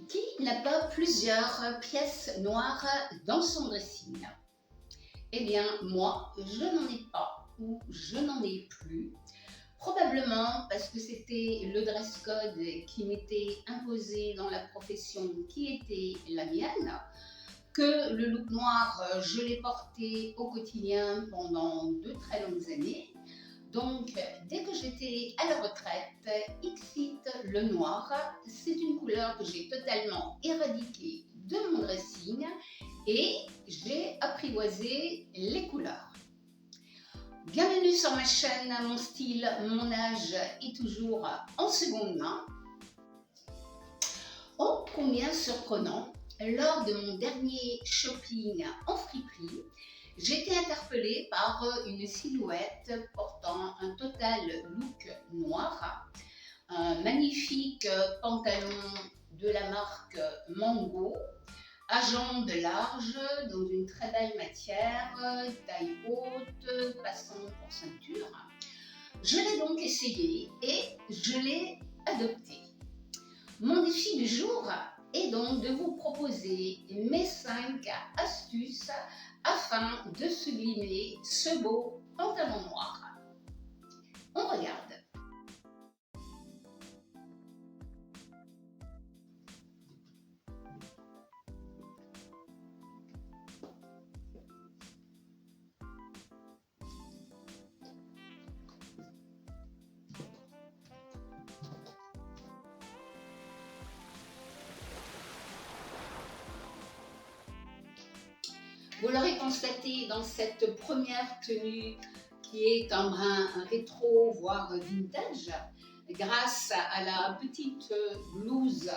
Qui n'a pas plusieurs pièces noires dans son dressing? Eh bien, moi, je n'en ai pas ou je n'en ai plus. Probablement parce que c'était le dress code qui m'était imposé dans la profession qui était la mienne, que le look noir, je l'ai porté au quotidien pendant de très longues années. Donc, dès que j'étais à la retraite, Xit le noir, c'est une couleur que j'ai totalement éradiquée de mon dressing et j'ai apprivoisé les couleurs. Bienvenue sur ma chaîne, mon style, mon âge est toujours en seconde main. Oh, combien surprenant, lors de mon dernier shopping en friperie, j'ai été interpellée par une silhouette portant un total look noir, un magnifique pantalon de la marque Mango, à jambes larges, dans une très belle matière, taille haute, passant pour ceinture. Je l'ai donc essayé et je l'ai adopté. Mon défi du jour est donc de vous proposer mes 5 astuces afin de sublimer ce beau pantalon noir. On regarde. Vous l'aurez constaté dans cette première tenue qui est un brin rétro, voire vintage, grâce à la petite blouse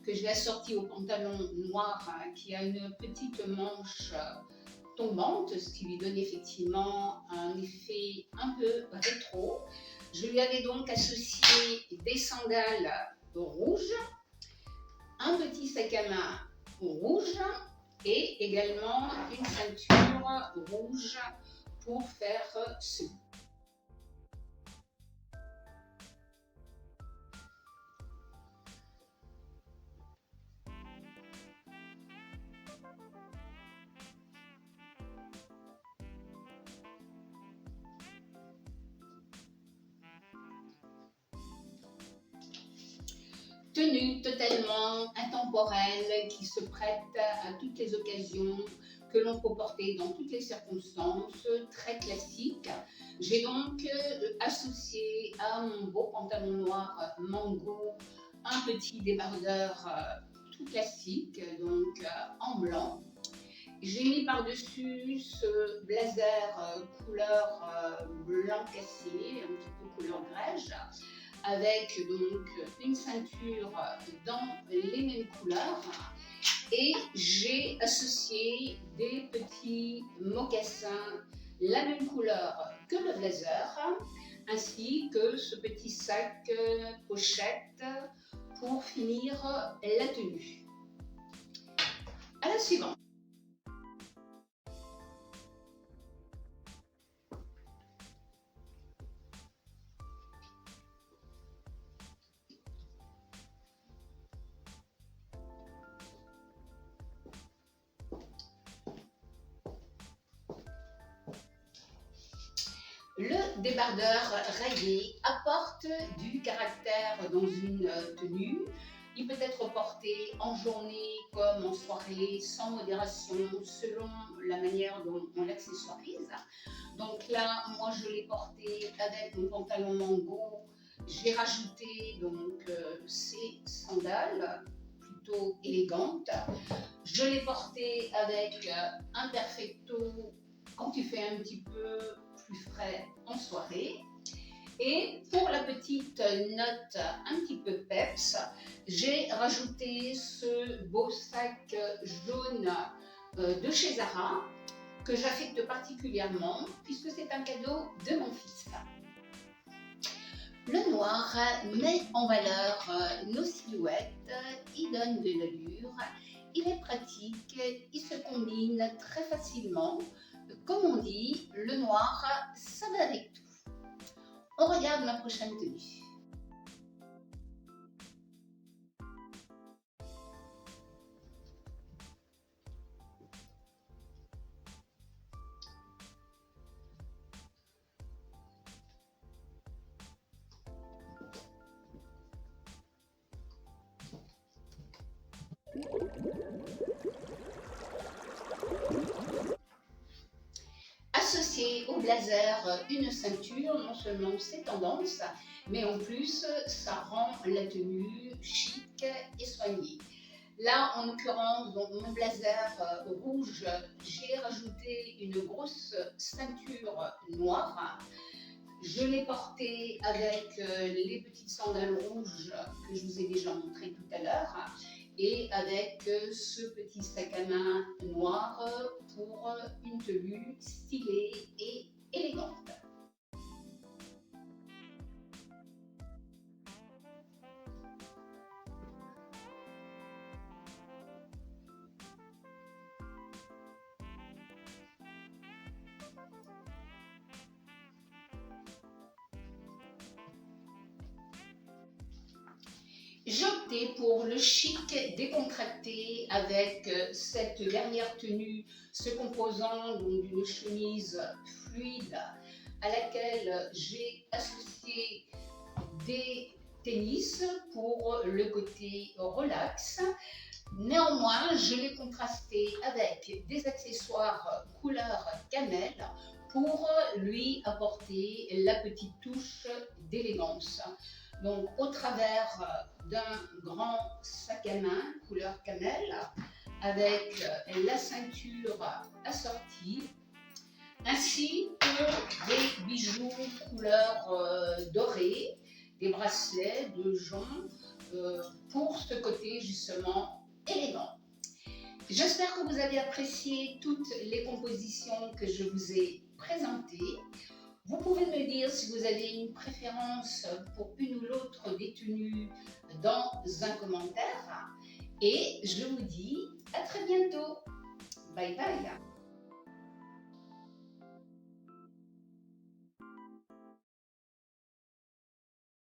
que j'ai assortie au pantalon noir qui a une petite manche tombante, ce qui lui donne effectivement un effet un peu rétro. Je lui avais donc associé des sandales rouges, un petit sac à main rouge et également une ceinture rouge pour faire ce. Tenue totalement intemporelle qui se prête à toutes les occasions, que l'on peut porter dans toutes les circonstances, très classique. J'ai donc associé à mon beau pantalon noir Mango un petit débardeur tout classique, donc en blanc. J'ai mis par-dessus ce blazer couleur blanc cassé, un petit peu couleur grège, avec donc une ceinture dans les mêmes couleurs et j'ai associé des petits mocassins la même couleur que le blazer ainsi que ce petit sac pochette pour finir la tenue. À la suivante. Le débardeur rayé apporte du caractère dans une tenue. Il peut être porté en journée comme en soirée, sans modération, selon la manière dont on l'accessoirise. Donc là, moi je l'ai porté avec mon pantalon Mango. J'ai rajouté donc ces sandales plutôt élégantes. Je l'ai porté avec un perfecto quand il fait un petit peu plus frais en soirée. Et pour la petite note un petit peu peps, j'ai rajouté ce beau sac jaune de chez Zara que j'affecte particulièrement puisque c'est un cadeau de mon fils. Le noir met en valeur nos silhouettes, il donne de l'allure, il est pratique, il se combine très facilement. Comme on dit, le noir, ça va avec tout. On regarde ma prochaine tenue. Associer au blazer une ceinture, non seulement c'est tendance, mais en plus ça rend la tenue chic et soignée. Là, en l'occurrence, dans mon blazer rouge, j'ai rajouté une grosse ceinture noire. Je l'ai porté avec les petites sandales rouges que je vous ai déjà montré tout à l'heure et avec ce petit sac à main noir pour une tenue stylée et élégante. J'ai opté pour le chic décontracté avec cette dernière tenue se composant d'une chemise fluide à laquelle j'ai associé des tennis pour le côté relax. Néanmoins, je l'ai contrasté avec des accessoires couleur cannelle pour lui apporter la petite touche d'élégance. Donc, au travers d'un grand sac à main couleur cannelle avec la ceinture assortie, ainsi que des bijoux couleur dorée, des bracelets de jonc pour ce côté justement élégant. J'espère que vous avez apprécié toutes les compositions que je vous ai présentées. Vous pouvez me dire si vous avez une préférence pour une ou l'autre des tenues dans un commentaire. Et je vous dis à très bientôt. Bye bye.